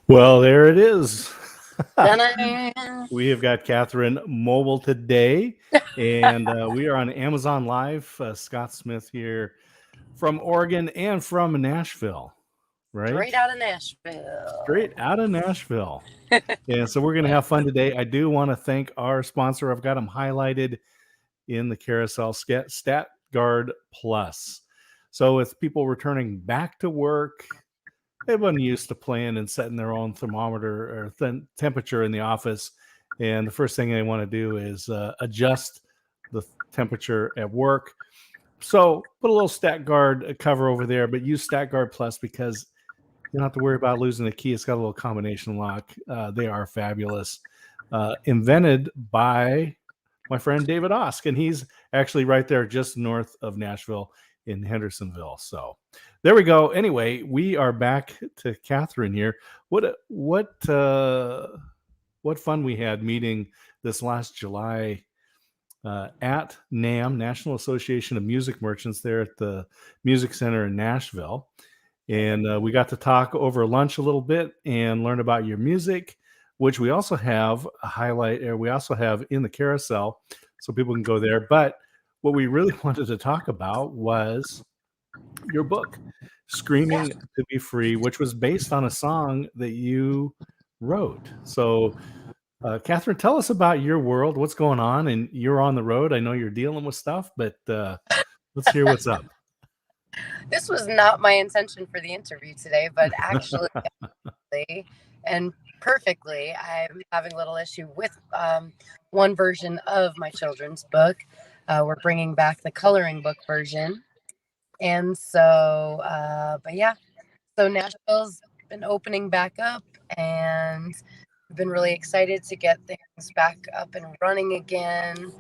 Well, there it is. We have got Kathryn mobile today, and we are on Amazon Live. Scott Smith here from Oregon and from Nashville, right? Straight out of Nashville. Straight out of Nashville. And so we're going to have fun today. I do want to thank our sponsor. I've got them highlighted in the carousel, StatGuard Plus. So with people returning back to work, everyone used to playing and setting their own thermometer or temperature in the office. And the first thing they want to do is adjust the temperature at work. So put a little StatGuard cover over there, but use StatGuard Plus because you don't have to worry about losing the key. It's got a little combination lock. They are fabulous. Invented by my friend David Osk, and he's actually right there just north of Nashville in Hendersonville. So there we go. Anyway, we are back to Kathryn here. What fun we had meeting this last July at NAMM, National Association of Music Merchants, there at the Music Center in Nashville. And we got to talk over lunch a little bit and learn about your music, which we also have a highlight, or we also have in the carousel, so people can go there. But what we really wanted to talk about was your book, Screaming to Be Free, which was based on a song that you wrote. So, Kathryn, tell us about your world, what's going on, and you're on the road. I know you're dealing with stuff, but let's hear what's up. This was not my intention for the interview today, but actually, and perfectly, I'm having a little issue with one version of my children's book. We're bringing back the coloring book version. And so, but yeah, so Nashville's been opening back up, and we've been really excited to get things back up and running again.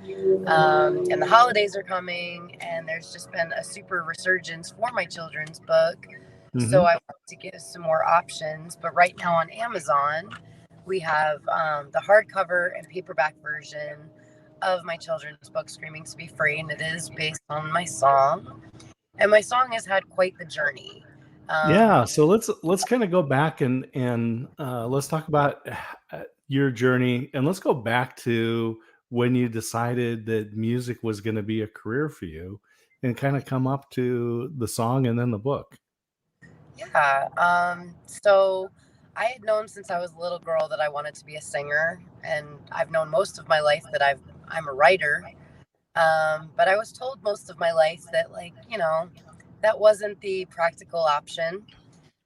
And the holidays are coming, and there's just been a super resurgence for my children's book. Mm-hmm. So I want to give some more options. But right now on Amazon, we have the hardcover and paperback version of my children's book, Screaming to Be Free, and it is based on my song. And my song has had quite the journey. Yeah, so let's kind of go back and let's talk about your journey, and let's go back to when you decided that music was going to be a career for you, and kind of come up to the song and then the book. Yeah. So I had known since I was a little girl that I wanted to be a singer, and I've known most of my life that I'm a writer. But I was told most of my life that, that wasn't the practical option.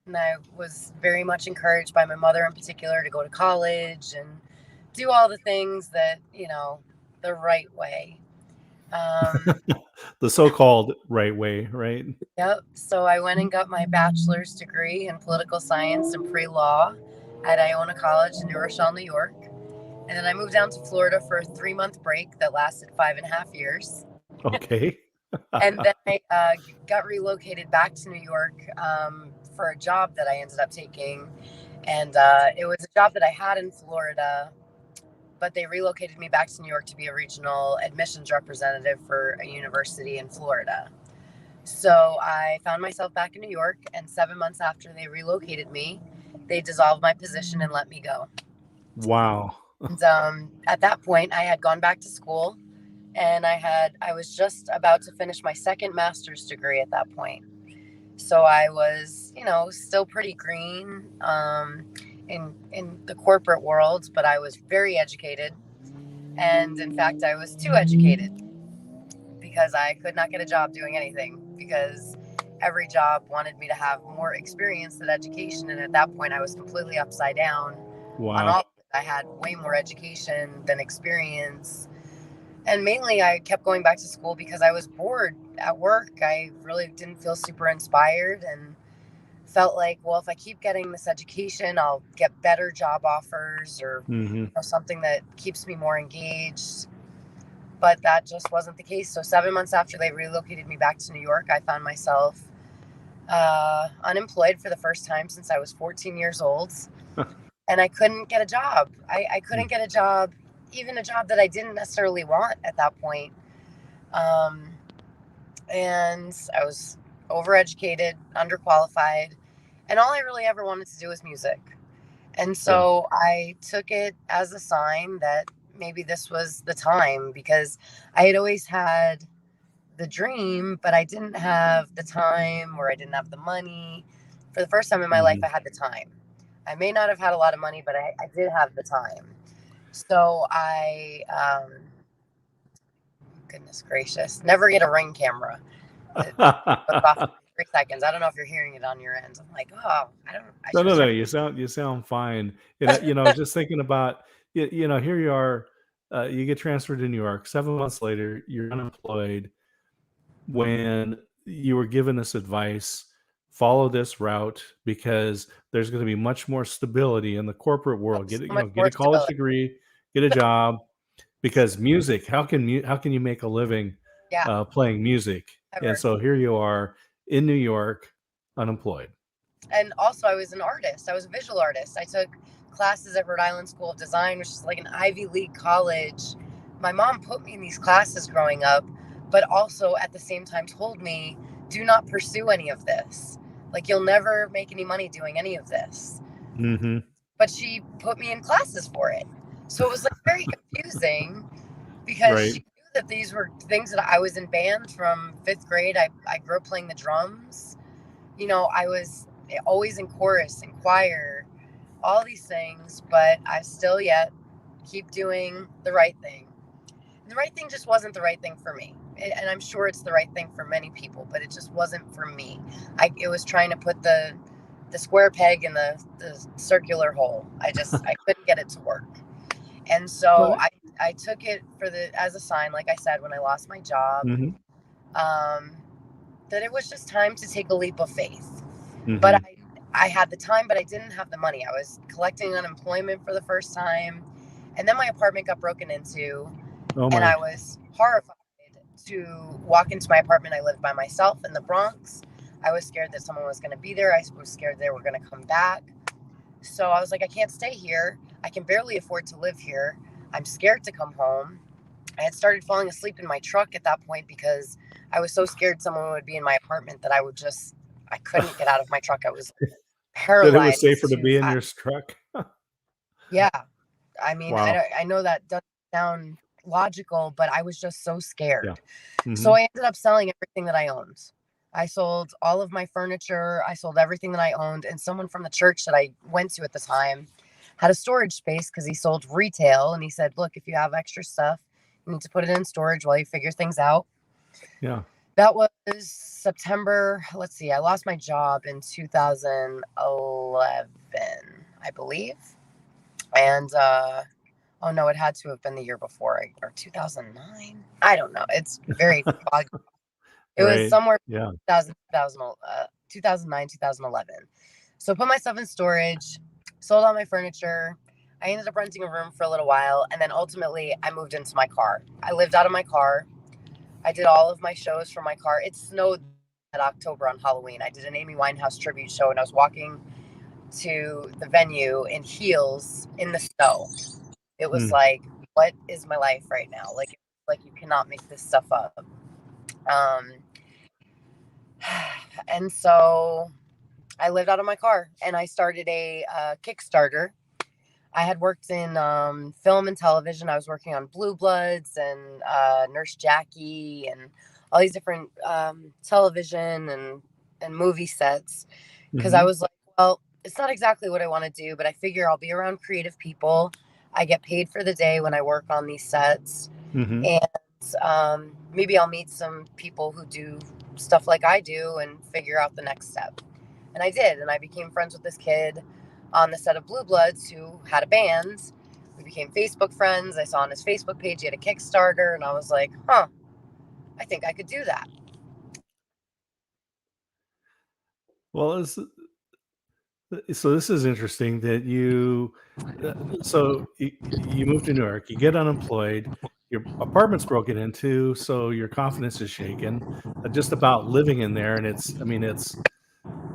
And I was very much encouraged by my mother in particular to go to college and do all the things that, the right way. The so-called right way, right? Yep. So I went and got my bachelor's degree in political science and pre-law at Iona College in New Rochelle, New York. And then I moved down to Florida for a 3-month break that lasted 5.5 years. Okay. And then I got relocated back to New York for a job that I ended up taking. And it was a job that I had in Florida, but they relocated me back to New York to be a regional admissions representative for a university in Florida. So I found myself back in New York, and 7 months after they relocated me, they dissolved my position and let me go. Wow. And at that point, I had gone back to school, and I was just about to finish my second master's degree at that point. So I was, still pretty green in the corporate world, but I was very educated. And in fact, I was too educated because I could not get a job doing anything because every job wanted me to have more experience than education. And at that point, I was completely upside down on Wow. all of it. I had way more education than experience. And mainly, I kept going back to school because I was bored at work. I really didn't feel super inspired and felt like, well, if I keep getting this education, I'll get better job offers or Mm-hmm. something that keeps me more engaged. But that just wasn't the case. So 7 months after they relocated me back to New York, I found myself unemployed for the first time since I was 14 years old. And I couldn't get a job. I couldn't get a job, even a job that I didn't necessarily want at that point. And I was overeducated, underqualified, and all I really ever wanted to do was music. And so I took it as a sign that maybe this was the time because I had always had the dream, but I didn't have the time or I didn't have the money. For the first time in my life, I had the time. I may not have had a lot of money, but I did have the time. So goodness gracious, never get a Ring camera. It goes off in 3 seconds. I don't know if you're hearing it on your end. I'm like, oh, I No, should no, have no. turned. You sound fine. I was just thinking about, here you are, you get transferred to New York. 7 months later, you're unemployed. When you were given this advice, follow this route because there's going to be much more stability in the corporate world. So Get much get more a college stability. degree, get a job, because music. How can you make a living Yeah, playing music? And ever. so here you are in New York, unemployed. And also, I was an artist. I was a visual artist. I took classes at Rhode Island School of Design, which is like an Ivy League college. My mom put me in these classes growing up, but also at the same time told me, do not pursue any of this. Like, you'll never make any money doing any of this. Mm-hmm. But she put me in classes for it. So it was like very confusing because she Right. knew that these were things that I was in band from fifth grade. I grew up playing the drums. I was always in chorus and choir, all these things, but I still yet keep doing the right thing. And the right thing just wasn't the right thing for me. And I'm sure it's the right thing for many people, but it just wasn't for me. It was trying to put the square peg in the circular hole. I couldn't get it to work. And so Well, I took it as a sign, like I said, when I lost my job, mm-hmm. that it was just time to take a leap of faith. Mm-hmm. But I had the time, but I didn't have the money. I was collecting unemployment for the first time. And then my apartment got broken into. Oh And my. I was horrified to walk into my apartment. I lived by myself in the Bronx. I was scared that someone was going to be there. I was scared they were going to come back. So I was like, I can't stay here. I can barely afford to live here. I'm scared to come home. I had started falling asleep in my truck at that point because I was so scared someone would be in my apartment that I couldn't get out of my truck. I was That it was safer paralyzed to be in your truck. yeah. I mean, Wow. I know that doesn't sound logical, but I was just so Yeah. scared. So Mm-hmm. I ended up selling everything that I owned. I sold all of my furniture. I sold everything that I owned. And someone from the church that I went to at the time had a storage space because he sold retail. And he said, look, if you have extra stuff, you need to put it in storage while you figure things out. Yeah. That was September. Let's see. I lost my job in 2011, I believe. And oh no, it had to have been the year before, or 2009. I don't know. It's very foggy. It was Right. somewhere Yeah. 2009, 2011. So put my stuff in storage, sold all my furniture. I ended up renting a room for a little while, and then ultimately I moved into my car. I lived out of my car. I did all of my shows from my car. It snowed that October on Halloween. I did an Amy Winehouse tribute show, and I was walking to the venue in heels in the snow. It was Mm. like, what is my life right now? Like you cannot make this stuff up. Um, and so I lived out of my car and I started a Kickstarter. I had worked in film and television. I was working on Blue Bloods and Nurse Jackie and all these different television and and movie sets, because I Mm-hmm. was like, well, it's not exactly what I want to do, but I figure I'll be around creative people. I get paid for the day when I work on these sets, Mm-hmm. and maybe I'll meet some people who do stuff like I do and figure out the next step. And I did, and I became friends with this kid on the set of Blue Bloods who had a band. We became Facebook friends. I saw on his Facebook page he had a Kickstarter, and I was like, huh, I think I could do that. Well, so this is interesting that you moved to New York, you get unemployed, your apartment's broken into, so your confidence is shaken just about living in there, and it's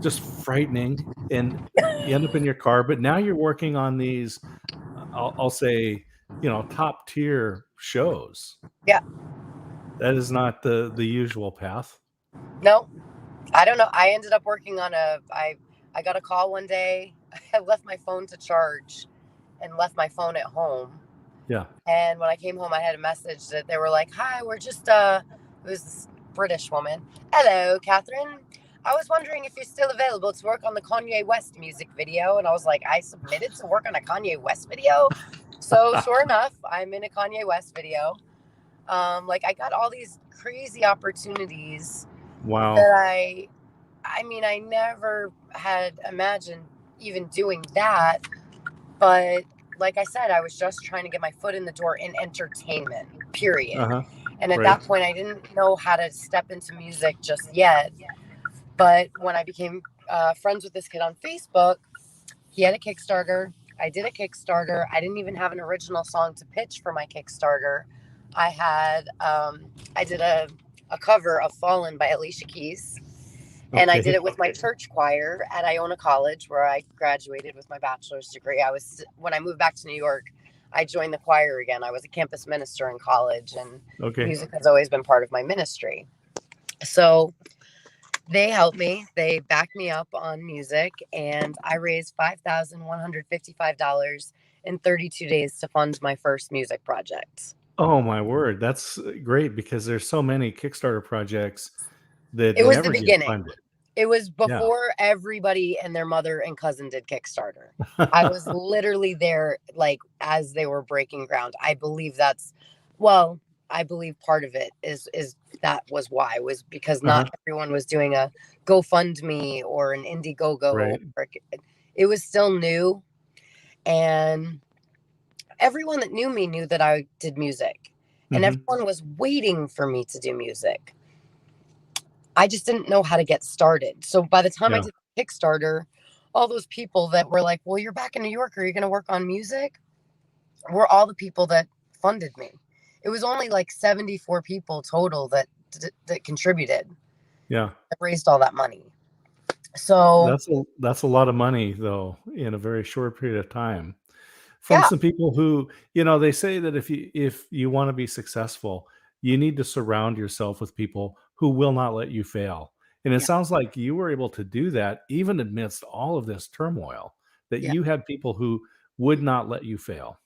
just frightening, and you end up in your car, but now you're working on these, I'll say, top tier shows. Yeah, That is not the usual path. no, I don't know. I ended up working on I got a call one day. I left my phone to charge and left my phone at home. Yeah. And when I came home, I had a message that they were like, "Hi, we're just it was this British woman. Hello, Kathryn. I was wondering if you're still available to work on the Kanye West music video." And I was like, "I submitted to work on a Kanye West video." So sure enough, I'm in a Kanye West video. Like I got all these crazy opportunities Wow. that I mean, I never had imagined even doing that. But like I said, I was just trying to get my foot in the door in entertainment, period. Uh-huh. And at Right. that point, I didn't know how to step into music just yet. But when I became friends with this kid on Facebook, he had a Kickstarter. I did a Kickstarter. I didn't even have an original song to pitch for my Kickstarter. I did a cover of Fallen by Alicia Keys. And I did Okay. it with my church choir at Iona College, where I graduated with my bachelor's degree. When I moved back to New York, I joined the choir again. I was a campus minister in college, and Okay. music has always been part of my ministry. So they helped me. They backed me up on music, and I raised $5,155 in 32 days to fund my first music project. Oh my word, that's great because there's so many Kickstarter projects that It was the never get beginning. funded. It was Yeah. before everybody and their mother and cousin did Kickstarter. I was literally there, like, as they were breaking ground. Well, I believe part of it is that was why, was because not Uh-huh. everyone was doing a GoFundMe or an Indiegogo. Right. It was still new, and everyone that knew me knew that I did music, and Mhm. everyone was waiting for me to do music. I just didn't know how to get started. So by the time I Yeah. did Kickstarter, all those people that were like, "Well, you're back in New York. Are you going to work on music?" were all the people that funded me. It was only like 74 people total that contributed, Yeah. that raised all that money. So That's a lot of money though in a very short period of time. From yeah, some people who, they say that if you want to be successful, you need to surround yourself with people who will not let you fail. And it yeah, sounds like you were able to do that even amidst all of this turmoil, that yeah. you had people who would not let you fail.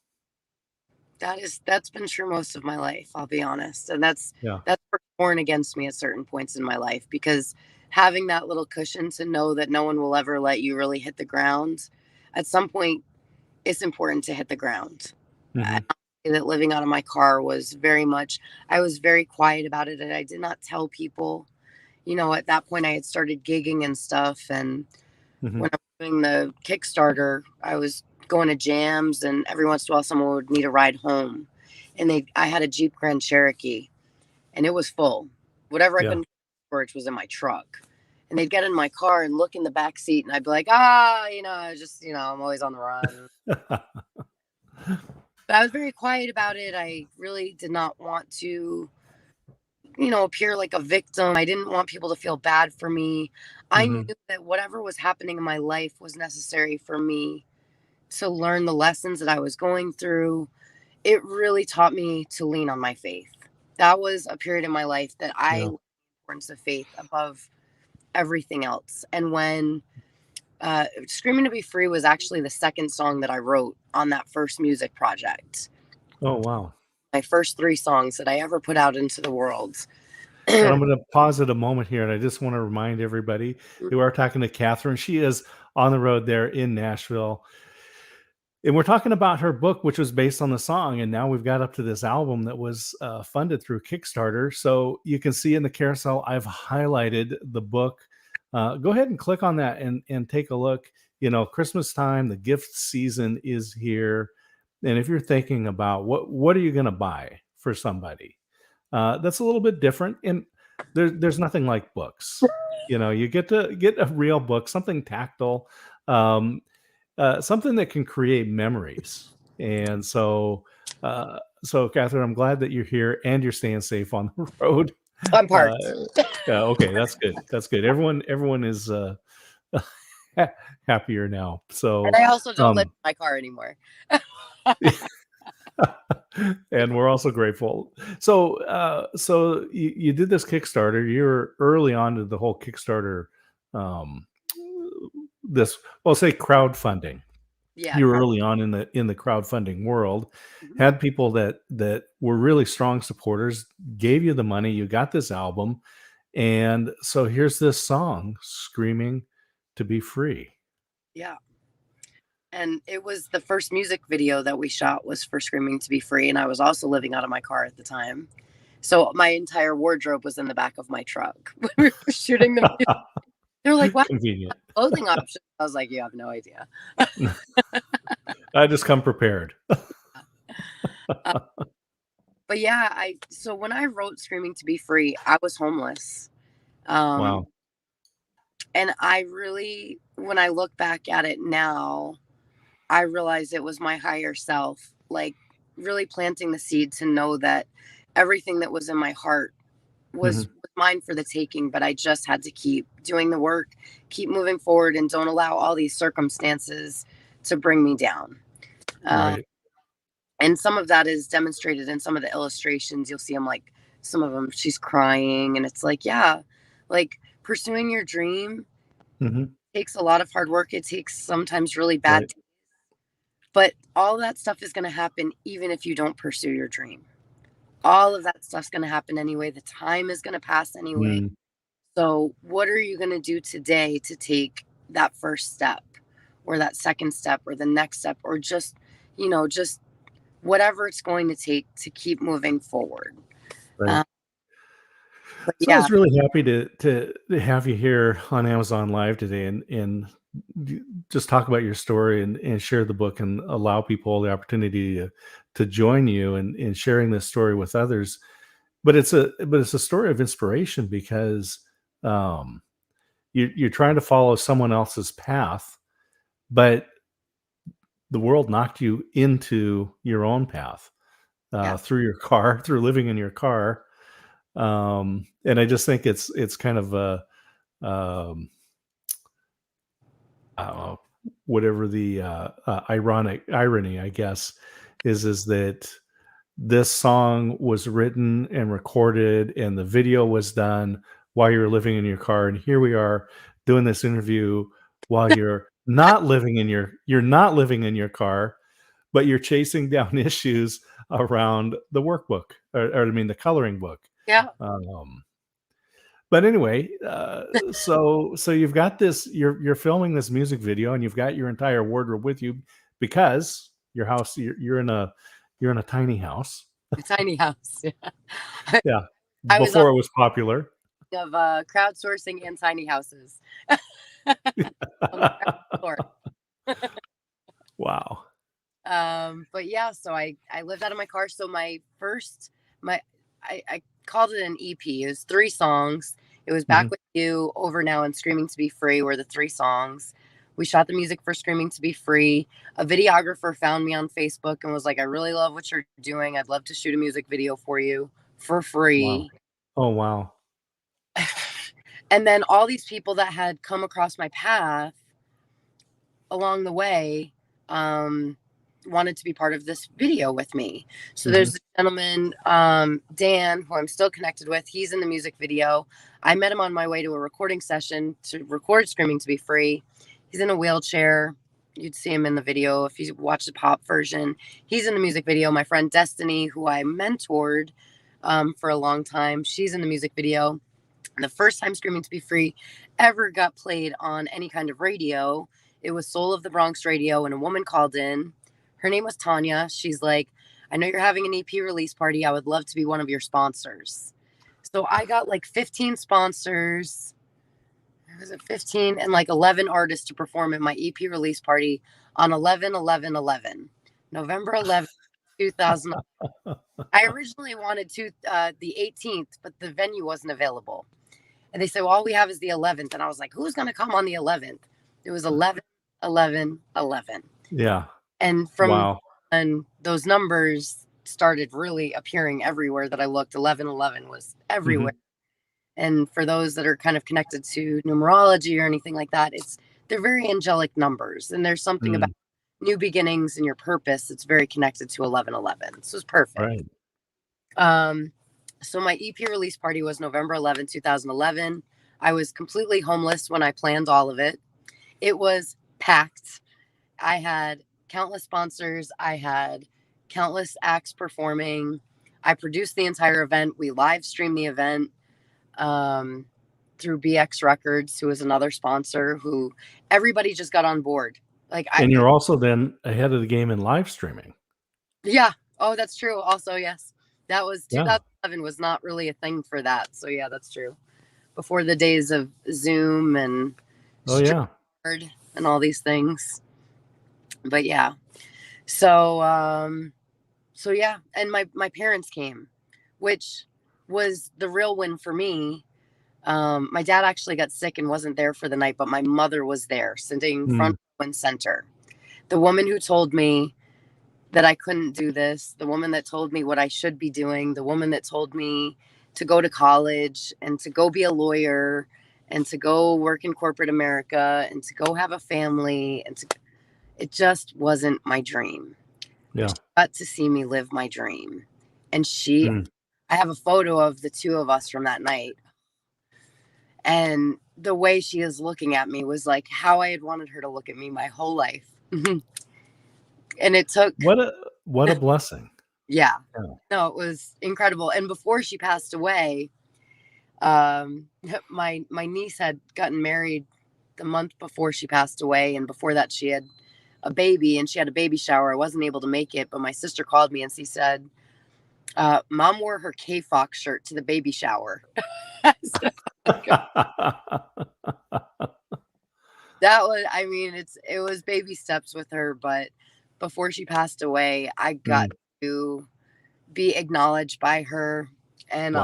That's been true most of my life, I'll be honest. And Yeah. that's born against me at certain points in my life, because having that little cushion to know that no one will ever let you really hit the ground, at some point it's important to hit the ground. I Mhm. say that living out of my car was very much, I was very quiet about it, and I did not tell people. At that point I had started gigging and stuff. And Mhm. when I was doing the Kickstarter, I was going to jams, and every once in a while someone would need a ride home. And I had a Jeep Grand Cherokee, and it was full. Whatever I Yeah. couldn't storage was in my truck. And they'd get in my car and look in the back seat, and I'd be like, I'm always on the run. But I was very quiet about it. I really did not want to, appear like a victim. I didn't want people to feel bad for me. I knew Mhm. that whatever was happening in my life was necessary for me to learn the lessons that I was going through. It really taught me to lean on my faith. That was a period in my life that I Yeah. learned the importance of faith above everything else. And when Screaming to Be Free was actually the second song that I wrote on that first music project. Oh, wow. My first three songs that I ever put out into the world. But I'm going to pause at a moment here, and I just want to remind everybody that we are talking to Kathryn. She is on the road there in Nashville. And we're talking about her book, which was based on the song. And now we've got up to this album that was funded through Kickstarter. So you can see in the carousel, I've highlighted the book. Go ahead and click on that and take a look. You know, Christmas time, the gift season is here. And if you're thinking about what are you going to buy for somebody, that's a little bit different. And there's nothing like books. You know, you get to get a real book, something tactile. Something that can create memories. And so Kathryn, I'm glad that you're here and you're staying safe on the road. I'm parked. Okay, that's good. That's good. Everyone is happier now. So, and I also don't live in my car anymore. and we're also grateful. So you did this Kickstarter. You're early on to the whole Kickstarter. This, well, say crowdfunding. Yeah, You were early on in the crowdfunding world, had people that were really strong supporters, gave you the money, you got this album, and so here's this song, Screaming to Be Free. Yeah. And it was the first music video that we shot was for Screaming to Be Free, and I was also living out of my car at the time. So my entire wardrobe was in the back of my truck when we were shooting the music. They're like, "What Convenient clothing options?" I was like, "You have no idea." I just come prepared. But yeah, so when I wrote Screaming to Be Free, I was homeless. Wow. And I really, when I look back at it now, I realize it was my higher self, like really planting the seed to know that everything that was in my heart was mine for the taking, but I just had to keep doing the work, keep moving forward, and don't allow all these circumstances to bring me down. Right. And some of that is demonstrated in some of the illustrations. You'll see them, like some of them, she's crying, and it's like, yeah, like pursuing your dream takes a lot of hard work. It takes sometimes really bad days, but all that stuff is going to happen even if you don't pursue your dream. All of that stuff's going to happen anyway. The time is going to pass anyway. So what are you going to do today to take that first step or that second step or the next step, or just, just whatever it's going to take to keep moving forward. Right. So I Yeah. was really happy to have you here on Amazon Live today and just talk about your story and share the book and allow people the opportunity to join you in sharing this story with others. But it's a story of inspiration because you're trying to follow someone else's path, but the world knocked you into your own path through your car, through living in your car. And I just think it's kind of a I don't know, whatever the irony, I guess, is that this song was written and recorded, and the video was done while you were living in your car, and here we are doing this interview while you're not living in your car, but you're chasing down issues around the workbook, or I mean, the coloring book. Yeah. But anyway, so you've got this. You're filming this music video, and you've got your entire wardrobe with you because your house. You're in a tiny house. A tiny house. Yeah. I Before it was popular. Of crowdsourcing and tiny houses. Wow. But yeah, so I lived out of my car. So I called it an EP. It was 3 songs. It was Back with You, Over Now, and Screaming to Be Free were the 3 songs. We shot the music for Screaming to Be Free. A videographer found me on Facebook and was like, "I really love what you're doing. I'd love to shoot a music video for you for free." Wow. Oh, wow. And then all these people that had come across my path along the way wanted to be part of this video with me. So there's this gentleman, Dan, who I'm still connected with. He's in the music video. I met him on my way to a recording session to record Screaming to Be Free. He's in a wheelchair. You'd see him in the video if you watch the pop version. He's in the music video. My friend Destiny, who I mentored, for a long time. She's in the music video. And the first time Screaming to Be Free ever got played on any kind of radio, it was Soul of the Bronx Radio, and a woman called in. Her name was Tanya. She's like, I know you're having an EP release party. I would love to be one of your sponsors. So I got like 15 sponsors. Was it 15 and like 11 artists to perform at my EP release party on 11/11/11, November 11th, 2000. I originally wanted to the 18th, but the venue wasn't available. And they said, well, all we have is the 11th. And I was like, who's going to come on the 11th? It was 11/11/11. Yeah. And from Wow. and those numbers started really appearing everywhere that I looked. 11/11 was everywhere. And for those that are kind of connected to numerology or anything like that, they're very angelic numbers. And there's something about new beginnings and your purpose. It's very connected to 11/11. So it's perfect. Right. So my EP release party was November 11th, 2011. I was completely homeless when I planned all of it. It was packed. I had countless sponsors. I had countless acts performing. I produced the entire event. We live streamed the event through BX Records, who is another sponsor, who everybody just got on board. And you're also then ahead of the game in live streaming. Yeah. Oh, that's true. Also, yes. That was 2011 was not really a thing for that. So yeah, that's true. Before the days of Zoom and and all these things. But yeah. So yeah, and my parents came, which was the real win for me. My dad actually got sick and wasn't there for the night, but my mother was there, sitting front and center. The woman who told me that I couldn't do this, the woman that told me what I should be doing, the woman that told me to go to college and to go be a lawyer and to go work in corporate America and to go have a family, it just wasn't my dream. Yeah. She got to see me live my dream. And I have a photo of the two of us from that night. And the way she is looking at me was like how I had wanted her to look at me my whole life. And it took what a blessing. Yeah. No, it was incredible. And before she passed away, my niece had gotten married the month before she passed away, and before that she had a baby, and she had a baby shower. I wasn't able to make it, but my sister called me and she said, Mom wore her kfhox shirt to the baby shower. That was, I mean, it was baby steps with her, but before she passed away, I got to be acknowledged by her. And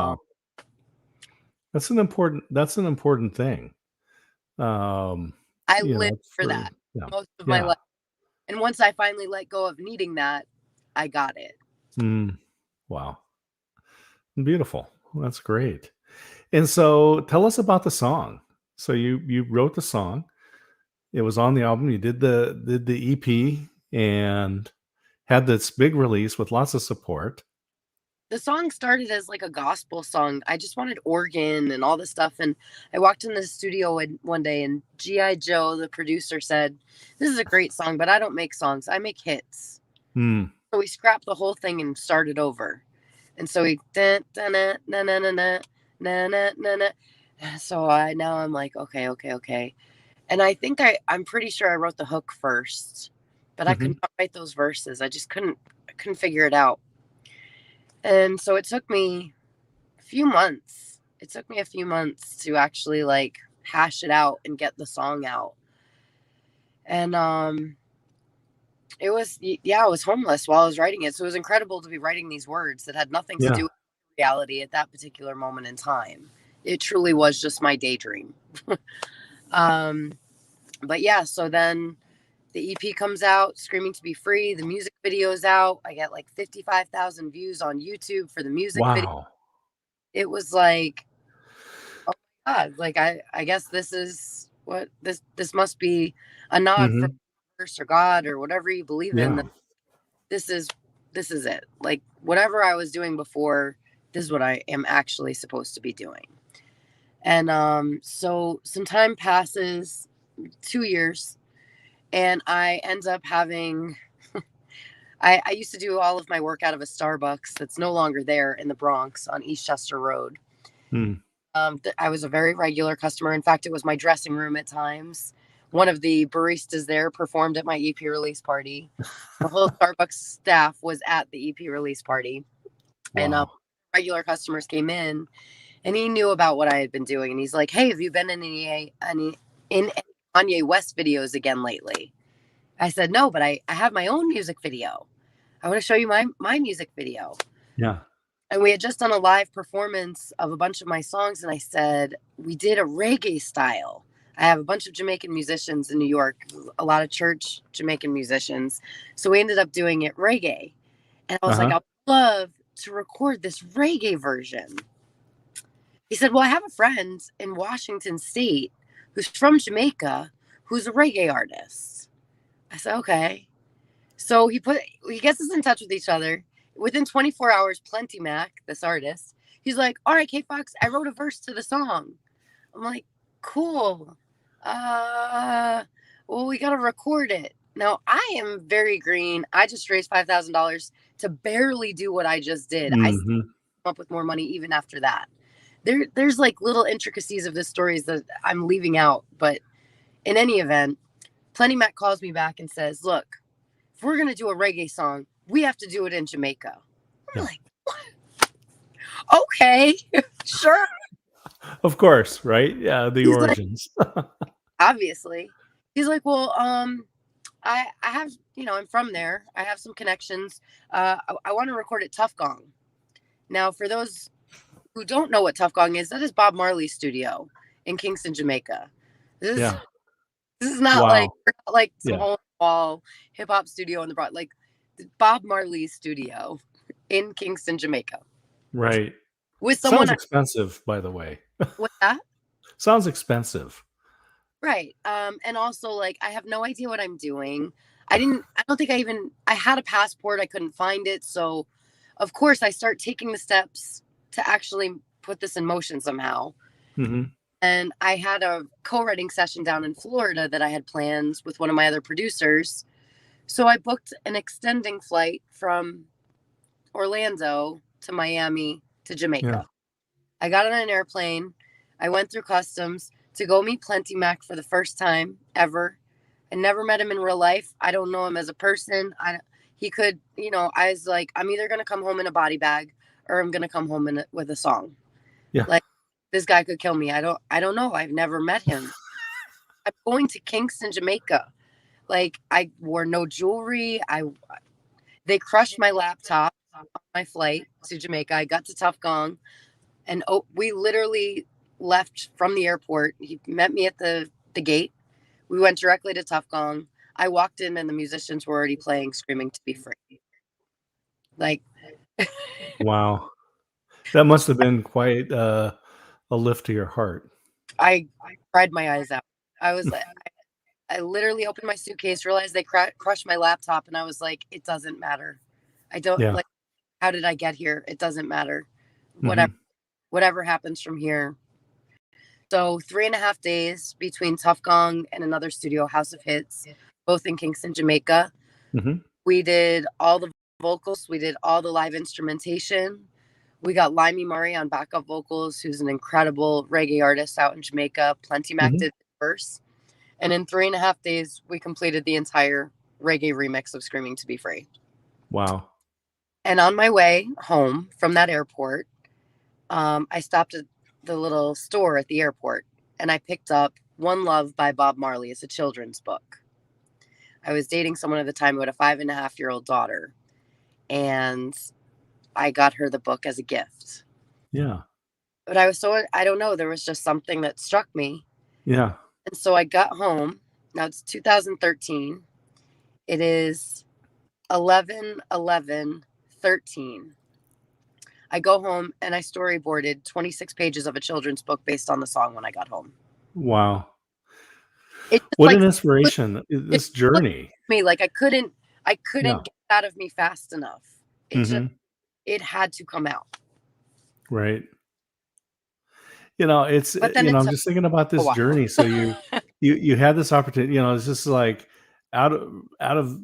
that's an important thing. I lived for that most of my life. And once I finally let go of needing that, I got it. Wow. Beautiful. That's great. And so tell us about the song. So you wrote the song. It was on the album. You did the EP and had this big release with lots of support. The song started as like a gospel song. I just wanted organ and all this stuff. And I walked in the studio one day and G.I. Joe, the producer, said, this is a great song, but I don't make songs. I make hits. So we scrapped the whole thing and started over. And so we so now I'm like, okay. And I think I'm pretty sure I wrote the hook first, but I could not write those verses. I couldn't figure it out. And so it took me a few months. It took me a few months to actually like hash it out and get the song out. And it was, I was homeless while I was writing it. So it was incredible to be writing these words that had nothing to do with reality at that particular moment in time. It truly was just my daydream. But yeah, so then the EP comes out, Screaming to Be Free. The music video's out. I get like 55,000 views on YouTube for the music video. It was like, oh my God, like I guess this is what this must be a nod for or God or whatever you believe in. This is it. Like whatever I was doing before, this is what I am actually supposed to be doing. And so some time passes, 2 years, and I end up having I used to do all of my work out of a Starbucks that's no longer there in the Bronx on Eastchester Road. Hmm. I was a very regular customer. In fact, it was my dressing room at times. One of the baristas there performed at my EP release party. The whole Starbucks staff was at the EP release party. And Wow. regular customers came in, and he knew about what I had been doing. And he's like, "Hey, have you been in any Kanye West videos again lately?" I said, "No, but I have my own music video. I want to show you my music video." Yeah. And we had just done a live performance of a bunch of my songs, and I said, we did a reggae style. I have a bunch of Jamaican musicians in New York, a lot of church Jamaican musicians. So we ended up doing it reggae. And I was like, Uh-huh. I'd love to record this reggae version. He said, well, I have a friend in Washington State who's from Jamaica who's a reggae artist. I said, okay. So he gets us in touch with each other. Within 24 hours, Plenty Mac, this artist, he's like, all right, kfhox, I wrote a verse to the song. I'm like, cool. Well, we got to record it. Now, I am very green. I just raised $5,000 to barely do what I just did. I still Hmm. come up with more money even after that. There's like little intricacies of the stories that I'm leaving out. But in any event, Plenty Mac calls me back and says, look, if we're going to do a reggae song, we have to do it in Jamaica. I'm Yeah. like, what? Okay, sure. Of course, right? Yeah, the He's like, origins. obviously. He's like, well, I have, I'm from there. I have some connections. I want to record at Tough Gong. Now, for those who don't know what Tough Gong is, that is Bob Marley's studio in Kingston, Jamaica. This is Yeah. this is not Wow. like some Yeah. hole in the wall hip hop studio in the broad, like Bob Marley's studio in Kingston, Jamaica, Right. with someone Sounds expensive, by the way. with that. Sounds expensive. Right. And also like I have no idea what I'm doing. I don't think I had a passport, I couldn't find it. So of course I start taking the steps to actually put this in motion somehow. Hmm. And I had a co-writing session down in Florida that I had planned with one of my other producers. So I booked an extending flight from Orlando to Miami to Yeah. Jamaica. I got on an airplane. I went through customs to go meet Plenty Mac for the first time ever. I never met him in real life. I don't know him as a person. He could, I was like, I'm either going to come home in a body bag or I'm going to come home with a song. Yeah. Like this guy could kill me. I don't know. I've never met him. I'm going to Kingston, Jamaica. Like I wore no jewelry. They crushed my laptop on my flight to Jamaica. I got to Tough Gong, and we literally left from the airport. He met me at the gate. We went directly to Tough Gong. I walked in, and the musicians were already playing "Screaming to Be Free." Like Wow. That must have been quite a lift to your heart. I cried my eyes out. I was like, I literally opened my suitcase, realized they crushed my laptop, and I was like, it doesn't matter. I don't Yeah. like. How did I get here? It doesn't matter. Hmm. Whatever happens from here. So 3.5 days between Tough Gong and another studio, House of Hits, both in Kingston, Jamaica. Hmm. We did all the vocals. We did all the live instrumentation. We got Limey Murray on backup vocals, who's an incredible reggae artist out in Jamaica. Plenty Mac Hmm. did the verse. And in 3.5 days, we completed the entire reggae remix of Screaming to Be Free. Wow. And on my way home from that airport, I stopped at the little store at the airport and I picked up One Love by Bob Marley. It's a children's book. I was dating someone at the time who had a 5.5-year-old daughter, and I got her the book as a gift. Yeah. But I don't know, there was just something that struck me. Yeah. And so I got home. Now it's 2013. It is 11/11/13. I go home and I storyboarded 26 pages of a children's book based on the song when I got home. Wow. It just What like an inspiration. This journey. me, like I couldn't Yeah. get it out of me fast enough. Hmm. It had to come out. Right. It's But then it I'm took just thinking about a this while. journey. So you had this opportunity. It's just like out of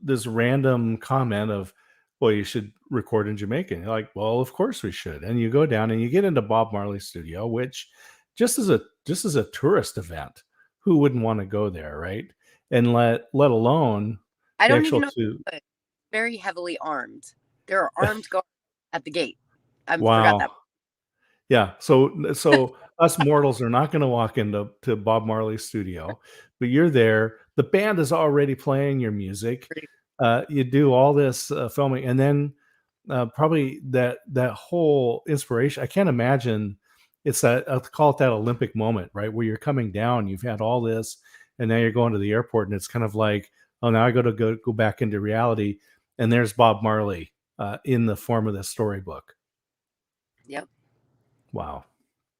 this random comment of, well, you should record in Jamaica. And you're like, well, of course we should. And you go down and you get into Bob Marley's studio, which just as a tourist event, who wouldn't want to go there, right? And let alone I the don't even actual know. Very heavily armed. There are armed guards at the gate. I forgot wow. that. Yeah. So us mortals are not going to walk into Bob Marley's studio, but you're there. The band is already playing your music. You do all this filming, and then probably that whole inspiration. I can't imagine. It's that, I'll call it that Olympic moment, right? Where you're coming down, you've had all this, and now you're going to the airport, and it's kind of like, oh, now I got to go back into reality, and there's Bob Marley in the form of this storybook. Yep. Wow.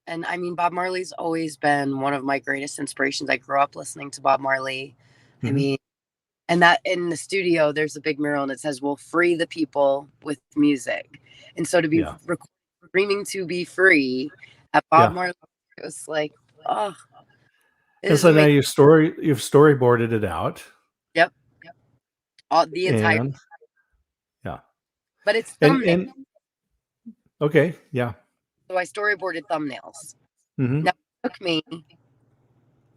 And I mean, Bob Marley's always been one of my greatest inspirations. I grew up listening to Bob Marley. I mean, and that in the studio, there's a big mural and it says, we'll free the people with music. And so to be screaming to be free at Bob Marley, it was like, oh. And so now you've storyboarded it out. Yep. The entire. And, yeah. But it's thumbnails. Okay. Yeah. So I storyboarded thumbnails. Now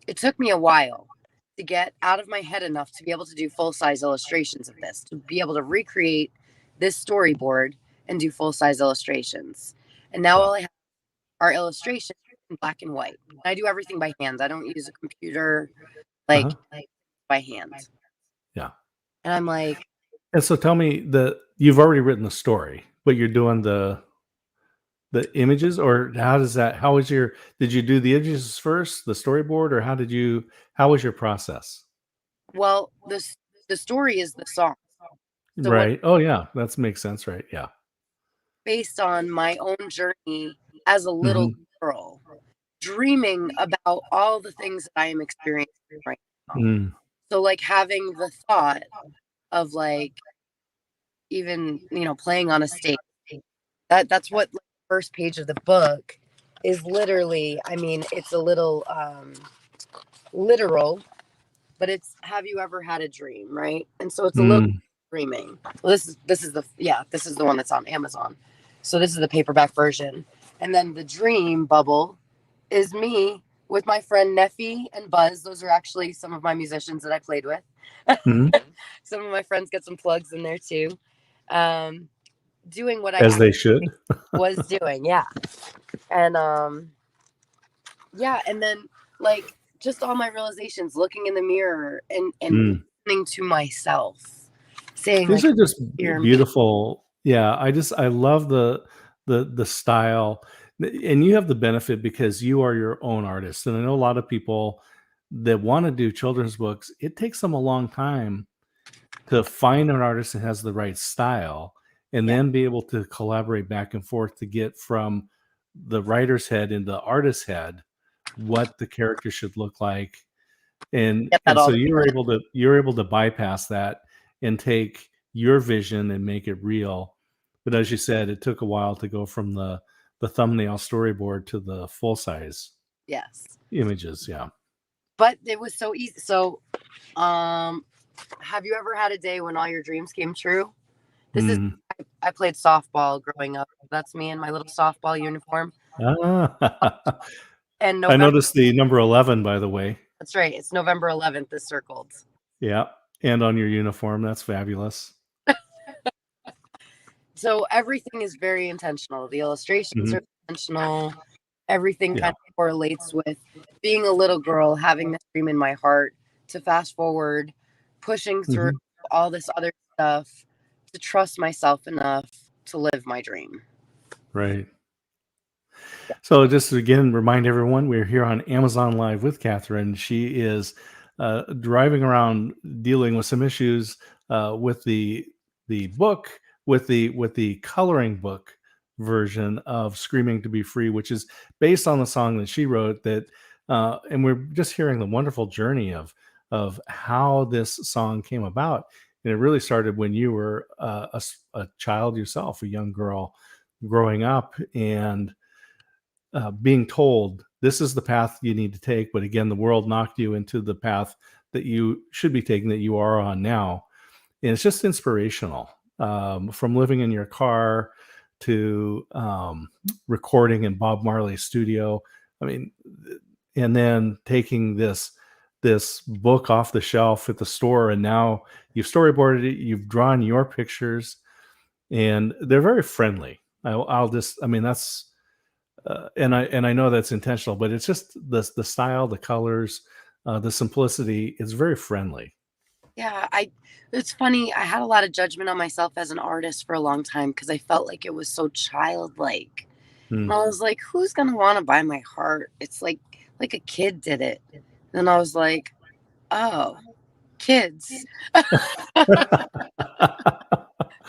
it took me a while to get out of my head enough to be able to do full-size illustrations of this, to be able to recreate this storyboard and do full-size illustrations. And now all I have are illustrations in black and white. And I do everything by hand. I don't use a computer like by hand. Yeah. And I'm like, and so tell me, you've already written the story, but you're doing the images, or did you do the images first, the storyboard, or how was your process? Well, the story is the song. So right. Oh yeah. That makes sense. Right. Yeah. Based on my own journey as a little girl, dreaming about all the things that I am experiencing right now. So like having the thought of like, even, playing on a stage, that's what the first page of the book is literally. I mean, it's a little literal, but it's, have you ever had a dream, right? And so it's a little dreaming. Well, this is the one that's on Amazon. So this is the paperback version. And then the dream bubble is me with my friend Neffy and Buzz. Those are actually some of my musicians that I played with. Some of my friends get some plugs in there too. Doing what as they should was doing. Yeah. And and then like just all my realizations, looking in the mirror and listening to myself, saying these like, are just beautiful. Yeah. I love the style, and you have the benefit because you are your own artist. And I know a lot of people that want to do children's books, it takes them a long time to find an artist that has the right style, and then be able to collaborate back and forth to get from the writer's head into the artist's head what the character should look like. And so you're able to bypass that and take your vision and make it real. But as you said, it took a while to go from the thumbnail storyboard to the full size images. Yeah. But it was so easy. So have you ever had a day when all your dreams came true? I played softball growing up. That's me in my little softball uniform. And I noticed the number 11, by the way. That's right. It's November 11th is circled. Yeah. And on your uniform. That's fabulous. So everything is very intentional. The illustrations are intentional. Everything kind of correlates with being a little girl, having this dream in my heart, to fast forward, pushing through all this other stuff, to trust myself enough to live my dream. Right. So just again, remind everyone, we're here on Amazon Live with Kathryn. She is driving around dealing with some issues with the book, with the coloring book version of Screaming to Be Free, which is based on the song that she wrote. That and we're just hearing the wonderful journey of how this song came about. And it really started when you were a child yourself, a young girl growing up, and being told this is the path you need to take. But again, the world knocked you into the path that you should be taking, that you are on now. And it's just inspirational, from living in your car to recording in Bob Marley's studio. I mean, and then taking this book off the shelf at the store, and now you've storyboarded it, you've drawn your pictures, and they're very friendly. I'll just, I mean, that's and I know that's intentional, but it's just the style, the colors, the simplicity is very friendly. Yeah, it's funny. I had a lot of judgment on myself as an artist for a long time because I felt like it was so childlike. And Mm. I was like, who's gonna want to buy my heart? It's like a kid did it. And I was like, oh, kids.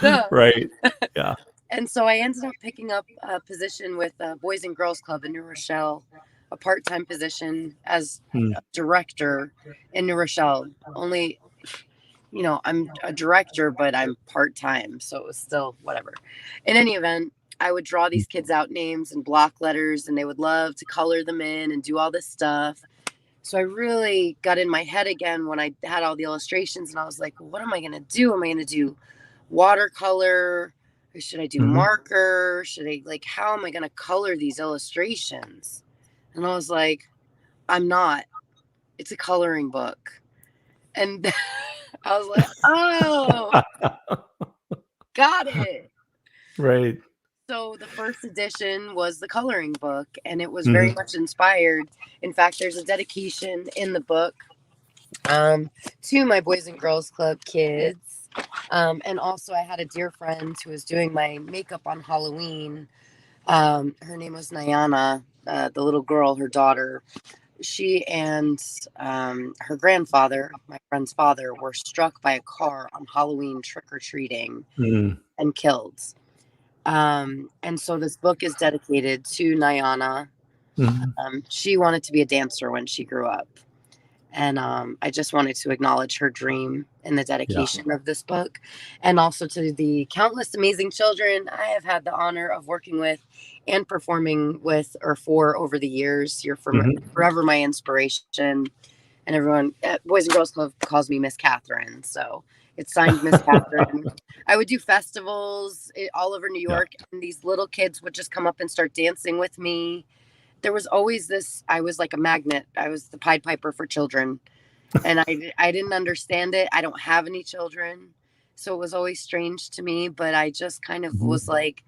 Duh. Right. Yeah. And so I ended up picking up a position with Boys and Girls Club in New Rochelle, a part-time position as Mm. a director in New Rochelle. Only, I'm a director, but I'm part-time, so it was still whatever. In any event, I would draw these kids out names and block letters, and they would love to color them in and do all this stuff. So I really got in my head again when I had all the illustrations, and I was like, well, what am I going to do? Am I going to do watercolor? Or should I do Mhm. marker? How am I going to color these illustrations? And I was like, I'm not. It's a coloring book. And I was like, oh, got it. Right. So the first edition was the coloring book, and it was very Mhm. much inspired. In fact, there's a dedication in the book to my Boys and Girls Club kids. And also, I had a dear friend who was doing my makeup on Halloween. Her name was Nyana, the little girl, her daughter. She and her grandfather, my friend's father, were struck by a car on Halloween trick or treating Mm. and killed. And so this book is dedicated to Nyana. Mhm. She wanted to be a dancer when she grew up. And I just wanted to acknowledge her dream in the Yeah. dedication of this book. And also to the countless amazing children I have had the honor of working with and performing with or for over the years. You're Mhm. forever my inspiration. And everyone at Boys and Girls Club calls me Miss Kathryn. So it's signed Miss Kathryn. I would do festivals all over New Yeah. York, and these little kids would just come up and start dancing with me. There was always this, I was like a magnet. I was the Pied Piper for children. And I didn't understand it. I don't have any children. So it was always strange to me, but I just kind of Mhm. was like,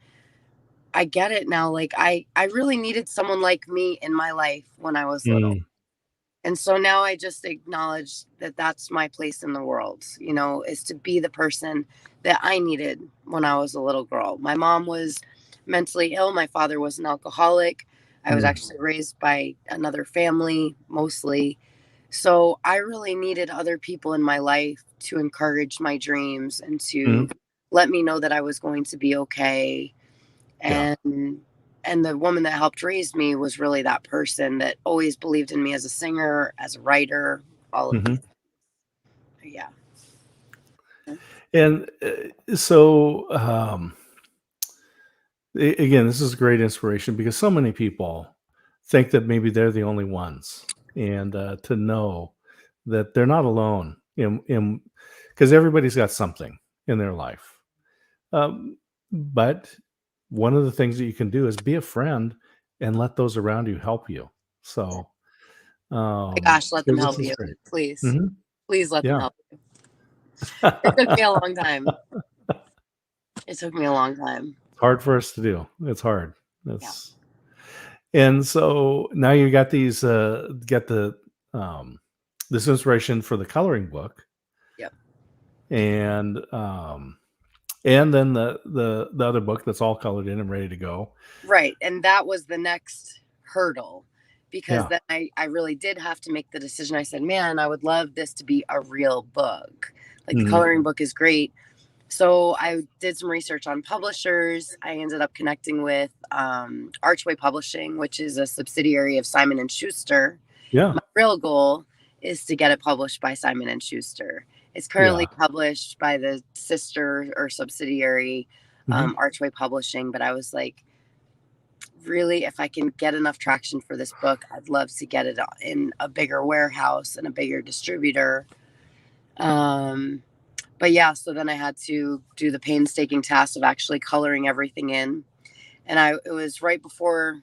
I get it now. Like I really needed someone like me in my life when I was little. Mm. And so now I just acknowledge that that's my place in the world, is to be the person that I needed when I was a little girl. My mom was mentally ill. My father was an alcoholic. I was Mm. actually raised by another family mostly. So I really needed other people in my life to encourage my dreams and to Mhm. let me know that I was going to be okay. Yeah. And the woman that helped raise me was really that person that always believed in me as a singer, as a writer, all of these. Mhm. Yeah. And so again, this is great inspiration because so many people think that maybe they're the only ones, and to know that they're not alone in because everybody's got something in their life. But one of the things that you can do is be a friend and let those around you help you. So, My gosh, let so them this help is you. great. Please. Hmm. Please let them Yeah. help you. It took me a long time. It took me a long time. It's hard for us to do. It's hard. Yeah. It's And so now you got these get the um this inspiration for the coloring book, Yep. and and then the other book that's all colored in and ready to go. Right. And that was the next hurdle because Yeah. then I really did have to make the decision. I said, man, I would love this to be a real book. Like the Mhm. coloring book is great. So I did some research on publishers. I ended up connecting with Archway Publishing, which is a subsidiary of Simon and Schuster. Yeah. My real goal is to get it published by Simon and Schuster. It's currently Yeah. published by the sister or subsidiary Mhm. Archway Publishing, but I was like, really, if I can get enough traction for this book, I'd love to get it in a bigger warehouse and a bigger distributor. Um, but yeah, so then I had to do the painstaking task of actually coloring everything in. And it was right before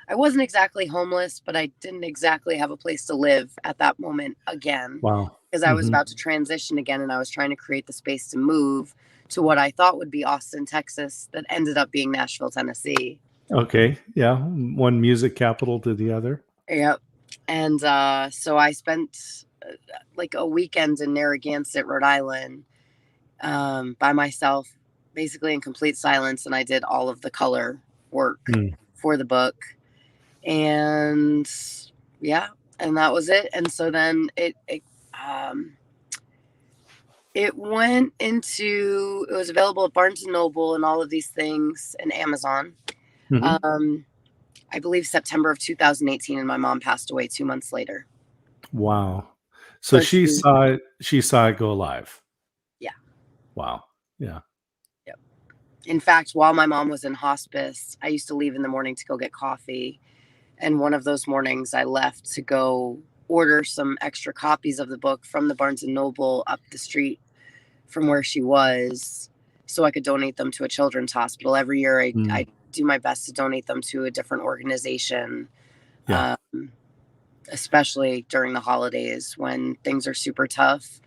I wasn't exactly homeless, but I didn't exactly have a place to live at that moment again, Wow. because I was Hmm. about to transition again and I was trying to create the space to move to what I thought would be Austin, Texas, that ended up being Nashville, Tennessee. Okay. Yeah. One music capital to the other. Yep. And so I spent like a weekend in Narragansett, Rhode Island, by myself, basically in complete silence. And I did all of the color work Mm. for the book. And yeah, and that was it. And so then um, it went into, it was available at Barnes and Noble and all of these things and Amazon. Hmm. Um, I believe September of 2018, and my mom passed away 2 months later. Wow. So So she she, saw it. She saw it go live. yeah, Wow. Yeah. yep. In fact, while my mom was in hospice, I used to leave in the morning to go get coffee. And one of those mornings, I left to go order some extra copies of the book from the Barnes and Noble up the street from where she was, so I could donate them to a children's hospital. Every year, Mm. I do my best to donate them to a different organization, Yeah. especially during the holidays when things are super tough.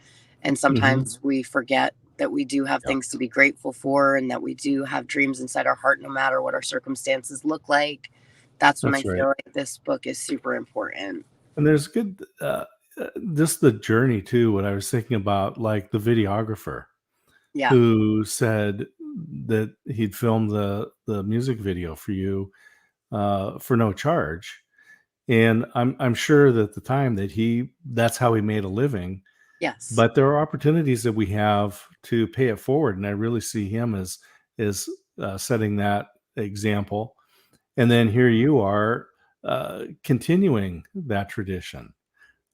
And Hmm. sometimes we forget that we do have Yeah. things to be grateful for and that we do have dreams inside our heart, no matter what our circumstances look like. That's when I That's right. feel like this book is super important. And there's good, just the journey too. What I was thinking about, like the videographer Yeah. who said that he'd filmed the music video for you for no charge, and I'm sure that at the time that that's how he made a living. Yes. But there are opportunities that we have to pay it forward, and I really see him as setting that example. And then here you are continuing that tradition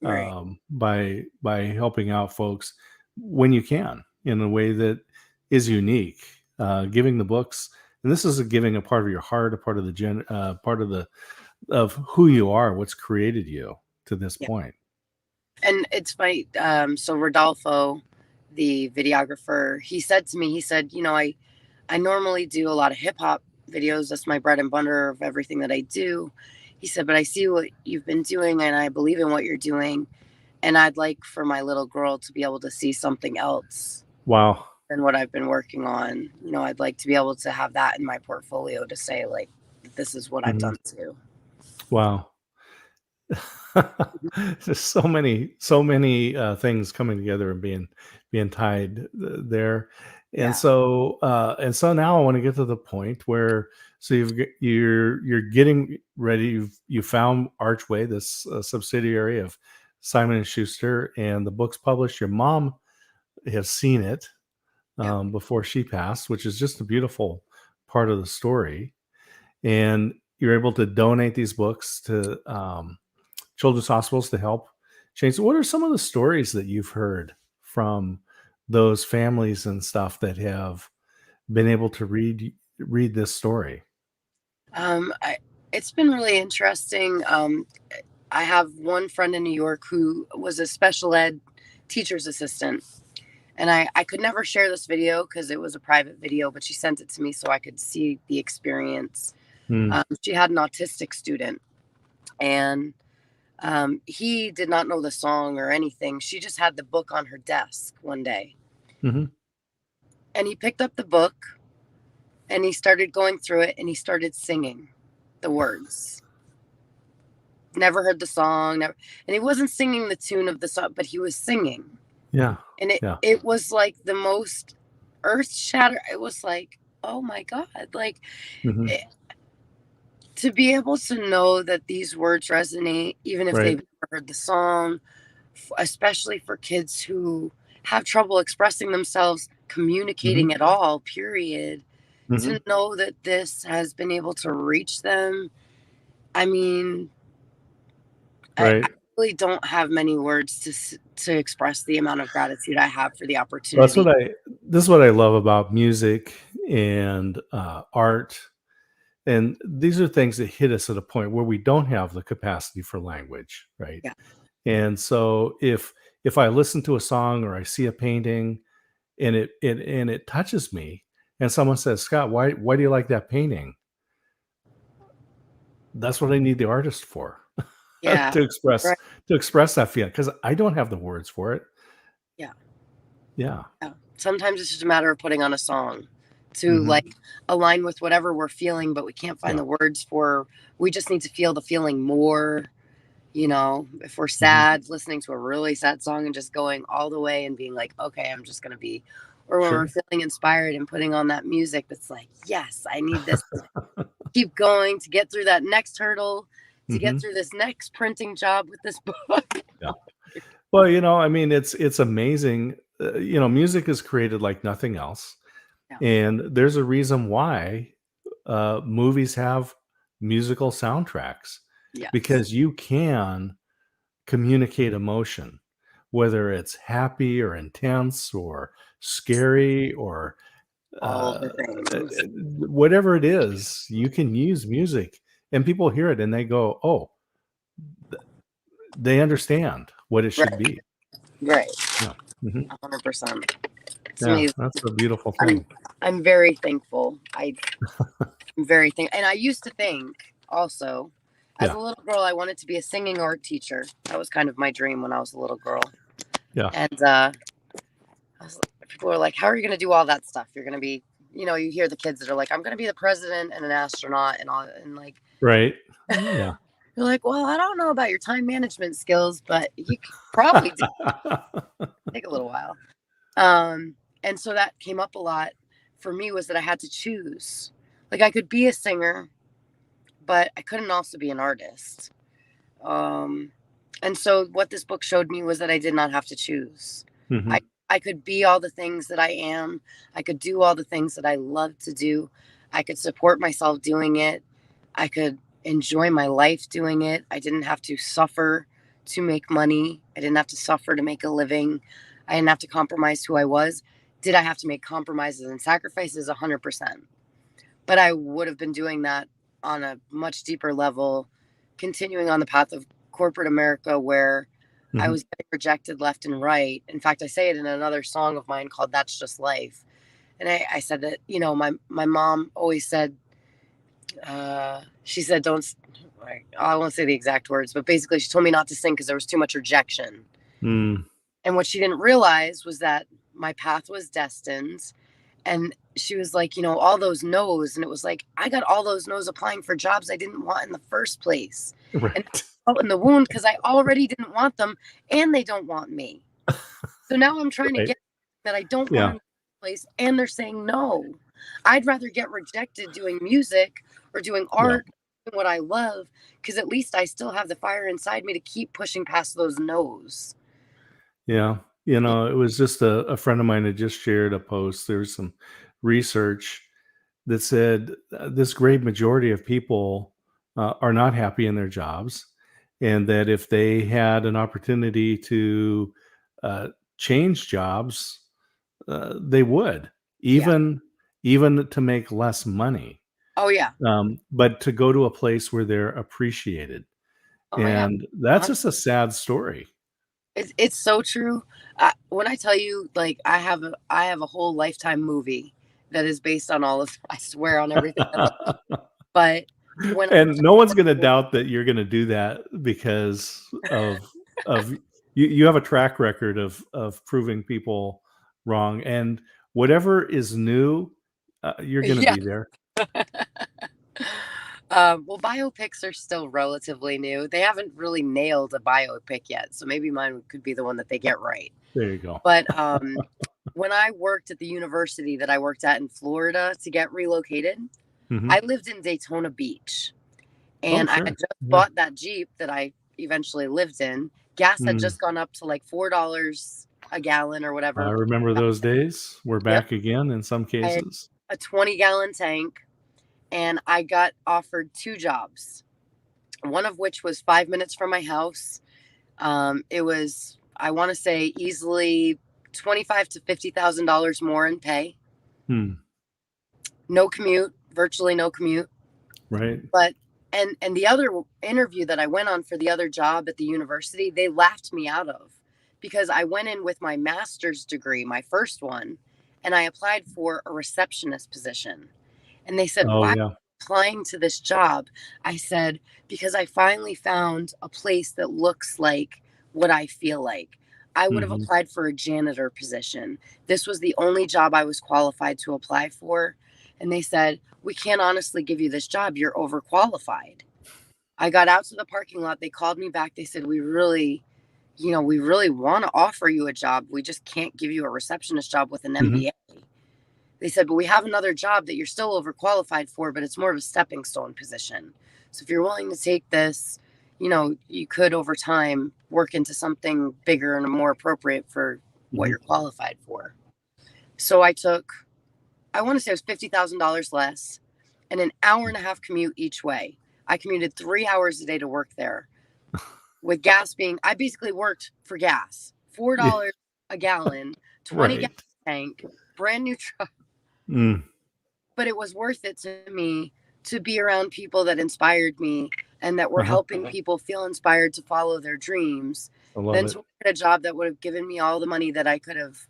Right. by helping out folks when you can in a way that is unique. Giving the books, and this is giving a part of your heart, a part of part of the of who you are, what's created you to this Yeah. point. And it's funny. So Rodolfo, the videographer, he said to me, he said, I normally do a lot of hip hop videos. That's my bread and butter of everything that I do. He said, but I see what you've been doing and I believe in what you're doing. And I'd like for my little girl to be able to see something else Wow. than what I've been working on. I'd like to be able to have that in my portfolio to say, like, this is what I've Mhm. done too. Wow. There's so many things coming together and being tied there. Yeah. And so now I want to get to the point where so you're getting ready. You found Archway, this subsidiary of Simon and Schuster, and the book's published. Your mom has seen it Yeah. before she passed, which is just a beautiful part of the story. And you're able to donate these books to children's hospitals to help change. What are some of the stories that you've heard from those families and stuff that have been able to read this story? It's been really interesting. I have one friend in New York who was a special ed teacher's assistant. And I could never share this video because it was a private video, but she sent it to me so I could see the experience. Mm. She had an autistic student, and he did not know the song or anything. She just had the book on her desk one day. Hmm. And he picked up the book and he started going through it and he started singing the words. Never heard the song, never, and he wasn't singing the tune of the song, but he was singing. Yeah. And Yeah. it was like the most earth shatter. It was like, oh my God, like Hmm. it, to be able to know that these words resonate, even if they've Right. never heard the song, especially for kids who have trouble expressing themselves, Hmm. communicating at all, period, Hmm. to know that this has been able to reach them. I mean, I Right. really don't have many words to express the amount of gratitude I have for the That's opportunity. what I. This is what I love about music and art. And these are things that hit us at a point where we don't have the capacity for language, right? Yeah. And so if I listen to a song or I see a painting, and it touches me. And someone says, Scott, why do you like that painting? That's what I need the artist for. Yeah. to express Right. that feeling, because I don't have the words for it. Yeah. Yeah. Sometimes it's just a matter of putting on a song to Mhm. like align with whatever we're feeling, but we can't find Yeah. the words for. We just need to feel the feeling more. If we're Mhm. sad, listening to a really sad song and just going all the way and being like, okay, I'm just gonna be. Or when we're Sure. feeling inspired and putting on that music that's like, yes, I need this. Keep going to get through that next hurdle, to get Mhm. through this next printing job with this book. Yeah. Well, I mean, it's amazing. Music is created like nothing else, Yeah. and there's a reason why movies have musical soundtracks, Yes. because you can communicate emotion, whether it's happy or intense or scary or All the uh, things. whatever it is. You can use music, and people hear it and they go, "Oh, they understand what it should Right. be." Right. Yeah. Mhm. 100%. It's Yeah, amazing. that's a beautiful I'm thing. I'm very thankful. I'm very thankful. And I used to think also, as Yeah. a little girl, I wanted to be a singing art teacher. That was kind of my dream when I was a little girl. Yeah. And people were like, "How are you going to do all that stuff? You're going to be, you hear the kids that are like, I'm going to be the president and an astronaut and all, and like, Right. Yeah. you're like, well, I don't know about your time management skills, but you could probably do take a little while." And so that came up a lot for me, was that I had to choose. Like I could be a singer, but I couldn't also be an artist. Um, and so what this book showed me was that I did not have to choose. I Mhm. I could be all the things that I am. I could do all the things that I love to do. I could support myself doing it. I could enjoy my life doing it. I didn't have to suffer to make money. I didn't have to suffer to make a living. I didn't have to compromise who I was. Did I have to make compromises and sacrifices? 100%. But I would have been doing that on a much deeper level, continuing on the path of corporate America where I Mhm. was getting rejected left and right. In fact, I say it in another song of mine called That's Just Life. And I said that, my mom always said, she said, don't, I won't say the exact words, but basically she told me not to sing because there was too much rejection. Mm. And what she didn't realize was that my path was destined. And she was like, all those no's. And it was like, I got all those no's applying for jobs I didn't want in the first place. And Right. out in the wound because I already didn't want them and they don't want me. So now I'm trying to Right. get that I don't want Yeah. in the first place and they're saying no. I'd rather get rejected doing music or doing Yeah. art, doing what I love, because at least I still have the fire inside me to keep pushing past those no's. Yeah. It was just a friend of mine had just shared a post. There's some research that said this great majority of people are not happy in their jobs, and that if they had an opportunity to uh, change jobs, they would, Yeah. even to make less money, Oh, yeah. but to go to a place where they're appreciated. Oh, yeah. And that's just a sad story. It's so true. When I tell you, like, I have a whole Lifetime movie that is based on all of. I swear on everything. But when I And no one's gonna doubt that you're gonna do that, because of you have a track record of proving people wrong, and whatever is new, you're gonna yeah, be there. well, biopics are still relatively new. They haven't really nailed a biopic yet, so maybe mine could be the one that they get right. There you go. But when I worked at the university that I worked at in Florida to get relocated, Mhm. I lived in Daytona Beach. Oh, And I had sure. just Yeah. bought that Jeep that I eventually lived in. Gas had Mm. just gone up to like $4 a gallon or I whatever. remember those days. We're Yep. back again in some I had cases. a 20-gallon tank and I got offered two jobs, one of which was 5 minutes from my house. It was, I want to say, easily 25 to $50,000 more in pay. Hmm. No commute, virtually no commute. Right. But and the other interview that I went on for the other job at the university, they laughed me out of because I went in with my master's degree, my first one, and I applied for a receptionist position. And they said, Oh "Why are yeah. you applying to this job?" I said, "Because I finally found a place that looks like what I feel like." I would have Hmm. applied for a janitor position. This was the only job I was qualified to apply for. And they said, "We can't honestly give you this job. You're overqualified." I got out to the parking lot. They called me back. They said, we really want to offer you a job. We just can't give you a receptionist job with an Hmm. MBA." They said, "But we have another job that you're still overqualified for, but it's more of a stepping stone position. So if you're willing to take this, you could over time work into something bigger and more appropriate for what Hmm. you're qualified for." So I want to say it was $50,000 less and an hour and a half commute each way. I commuted 3 hours a day to work there, with gas being, I basically worked for gas, Yeah. $4 a gallon, 20 gallon Right. tank, brand new truck. Mm. But it was worth it to me to be around people that inspired me and that were Uh-huh. helping people feel inspired to follow their dreams, I love than it. to work at a job that would have given me all the money that I could have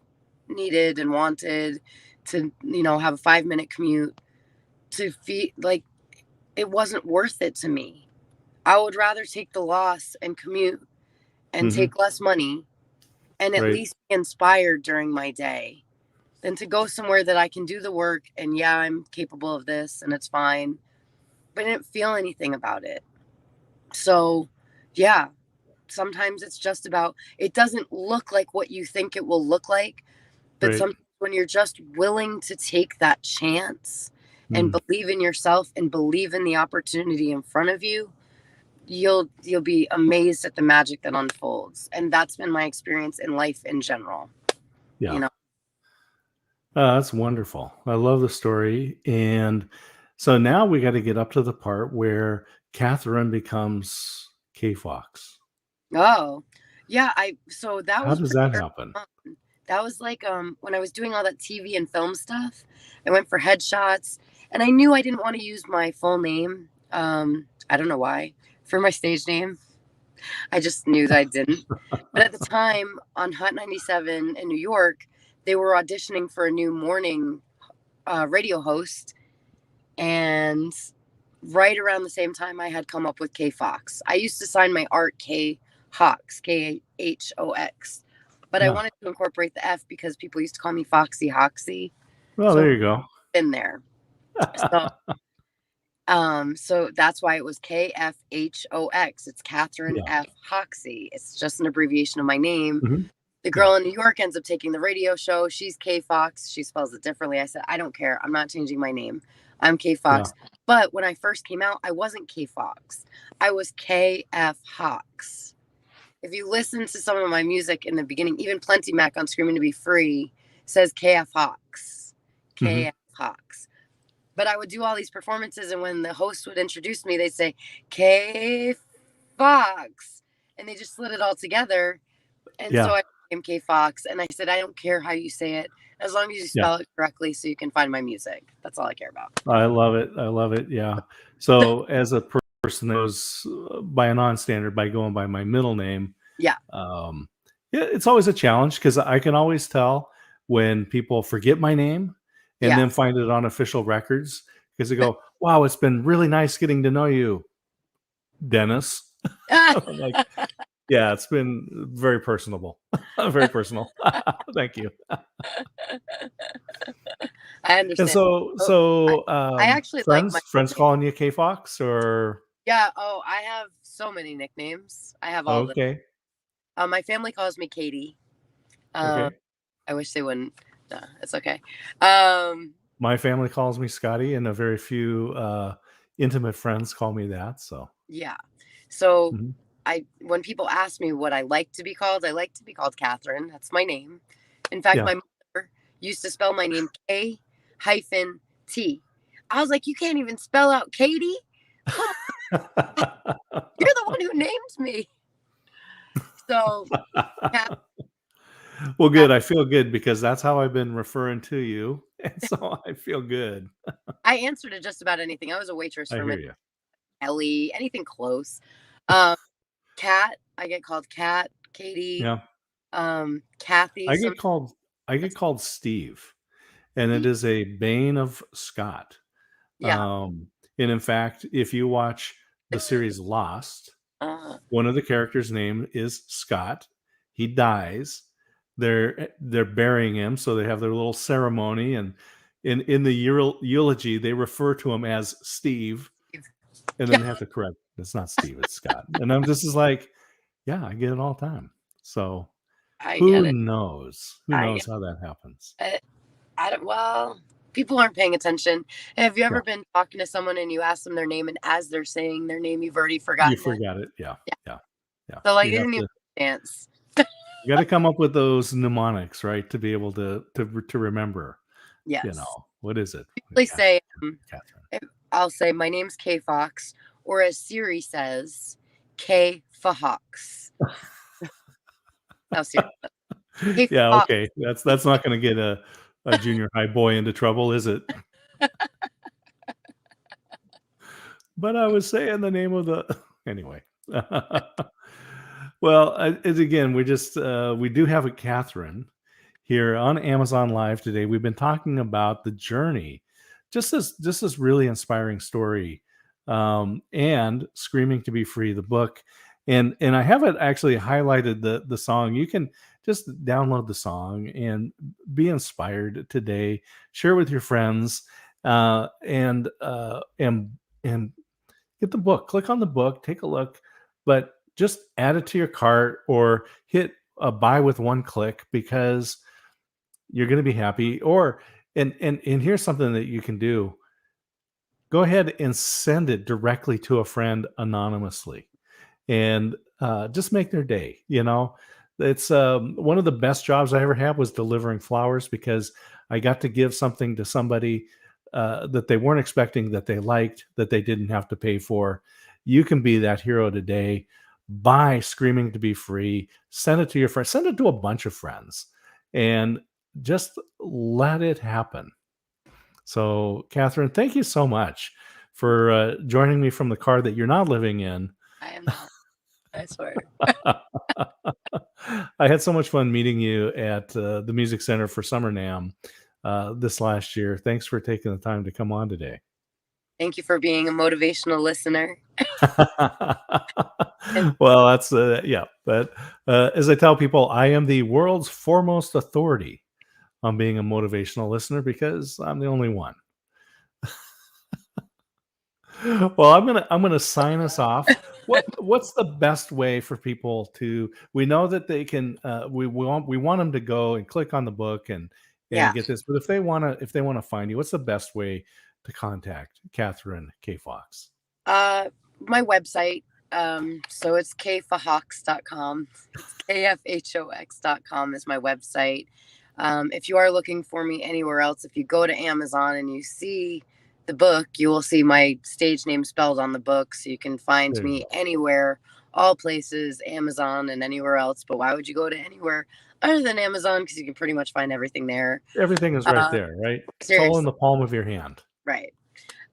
needed and wanted to, have a 5-minute commute to feed. Like, it wasn't worth it to me. I would rather take the loss and commute and Hmm. take less money and at Right. least be inspired during my day than to go somewhere that I can do the work and, yeah, I'm capable of this and it's fine, but I didn't feel anything about it. So, yeah, sometimes it's just about, it doesn't look like what you think it will look like, but Right. sometimes when you're just willing to take that chance and Mm. believe in yourself and believe in the opportunity in front of you, you'll be amazed at the magic that unfolds. And that's been my experience in life in general, Yeah. you know. That's wonderful. I love the story. And so now we got to get up to the part where Kathryn becomes kfhox. Oh, yeah, so that How was does pretty that early happen? on. That was like when I was doing all that TV and film stuff. I went for headshots and I knew I didn't want to use my full name. I don't know why, for my stage name. I just knew that I didn't. But at the time on Hot 97 in New York, they were auditioning for a new morning radio host. And right around the same time, I had come up with kfhox. I used to sign my art khox, khox, but I Yeah. wanted to incorporate the F because people used to call me Foxy Hoxie. Well, So there you go. in there. So so that's why it was kfhox. It's Kathryn Yeah. F. Hoxie. It's just an abbreviation of my name. Hmm. The Yeah. girl in New York ends up taking the radio show. She's kfhox. She spells it differently. I said, "I don't care. I'm not changing my name. I'm Yeah. kfhox." But when I first came out, I wasn't kfhox. I was kfhox. If you listen to some of my music in the beginning, even Plenty Mac on Screaming to Be Free says kfhox. Hmm. kfhox. But I would do all these performances, and when the host would introduce me, they'd say kfhox. And they just slid it all together. And so Yeah. I became kfhox, and I said, "I don't care how you say it, as long as you Yeah. spell it correctly so you can find my music. That's all I care about." I love it. I love it. Yeah. So as a person that was by a non-standard, by going by my middle name, Yeah. um, yeah, it's always a challenge because I can always tell when people forget my name and Yeah. then find it on official records because they go, "Wow, it's been really nice getting to know you, Dennis." I'm like, yeah, it's been very personable, very personal. Thank you. I And understand. so, Oh, I actually like my friends nickname. calling you K Fox or Yeah. Oh, I have so many nicknames. I have all of them. okay, My family calls me Katie. Um, okay. I wish they wouldn't. No, it's okay. Um, My family calls me Scotty, and a very few intimate friends call me that. So, yeah. So mhm. when people ask me what I like to be called, I like to be called Kathryn. That's my name. In fact, Yeah. my mother used to spell my name K-T. I was like, "You can't even spell out Katie? Come on, you're the one who named me." So, Kat, Well, Kat, good. I feel good because that's how I've been referring to you, and so I feel good. I answered to just about anything. I was a waitress I for a hear minute, you. Ellie, anything close. Um, Kat, I get called Kat, Katie. Yeah. Kathy. I get called Steve, and it is a bane of Scott. Yeah. And in fact, if you watch the series Lost, one of the characters' name is Scott. He dies. They're burying him, so they have their little ceremony, and in the eulogy, they refer to him as Steve, and then they have to correct. It's not Steve, it's Scott. And I'm just as like, yeah, I get it all the time. So I who get it. knows? Who knows how that happens? I don't. Well, people aren't paying attention. Have you Yeah, ever been talking to someone and you ask them their name, and as they're saying their name, you've already you forgotten it? forgot it. Yeah, Yeah. yeah. So like, You you have didn't even to. chance. You got to come up with those mnemonics, right, to be able to remember. Yes. What is it? Please say, Kathryn. I'll say my name's kfhox, or as Siri says, kfhox. Now Siri. Yeah, Kfhox. okay. That's not going to get a junior high boy into trouble, is it? But I was saying the name of the anyway. Well, again, we do have a Kathryn here on Amazon Live today. We've been talking about the journey, just this really inspiring story, and "Screaming to Be Free," the book, and I haven't actually highlighted the song. You can just download the song and be inspired today. Share with your friends, and get the book. Click on the book, take a look, but just add it to your cart or hit a buy with one click because you're going to be happy. Or and here's something that you can do. Go ahead and send it directly to a friend anonymously, and just make their day. It's one of the best jobs I ever had was delivering flowers because I got to give something to somebody that they weren't expecting, that they liked, that they didn't have to pay for. You can be that hero today by screaming to be free. Send it to your friends, send it to a bunch of friends, and just let it happen. So, Kathryn, thank you so much for joining me from the car that you're not living in. I am not. I swear. I had so much fun meeting you at the Music Center for Summer NAMM this last year. Thanks for taking the time to come on today. Thank you for being a motivational listener. Well, that's yeah. But as I tell people, I am the world's foremost authority on being a motivational listener because I'm the only one. Well, I'm gonna sign us off. What's the best way for people to? We know that they can. We want them to go and click on the book and Yeah. get this. But if they wanna find you, what's the best way to contact Kathryn K. Fox? My website. So it's kfhox.com. It's kfhox.com is my website. If you are looking for me anywhere else, if you go to Amazon and you see the book, you will see my stage name spelled on the book. So you can find There you me go. anywhere, all places, Amazon and anywhere else. But why would you go to anywhere other than Amazon? Because you can pretty much find everything there. Everything is right there, right? It's all in Seriously. the palm of your hand. Right.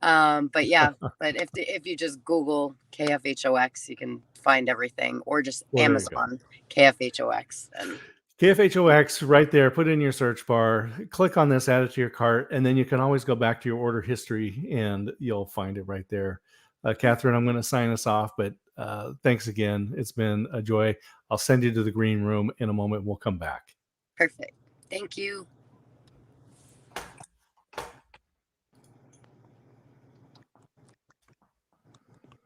But yeah, but if you just Google kfhox, you can find everything, or just Well, there you go. Amazon kfhox. And KFHOX right there, put it in your search bar, click on this, add it to your cart, and then you can always go back to your order history and you'll find it right there. Kathryn, I'm going to sign us off, but thanks again. It's been a joy. I'll send you to the green room in a moment. We'll come back. perfect. Thank you.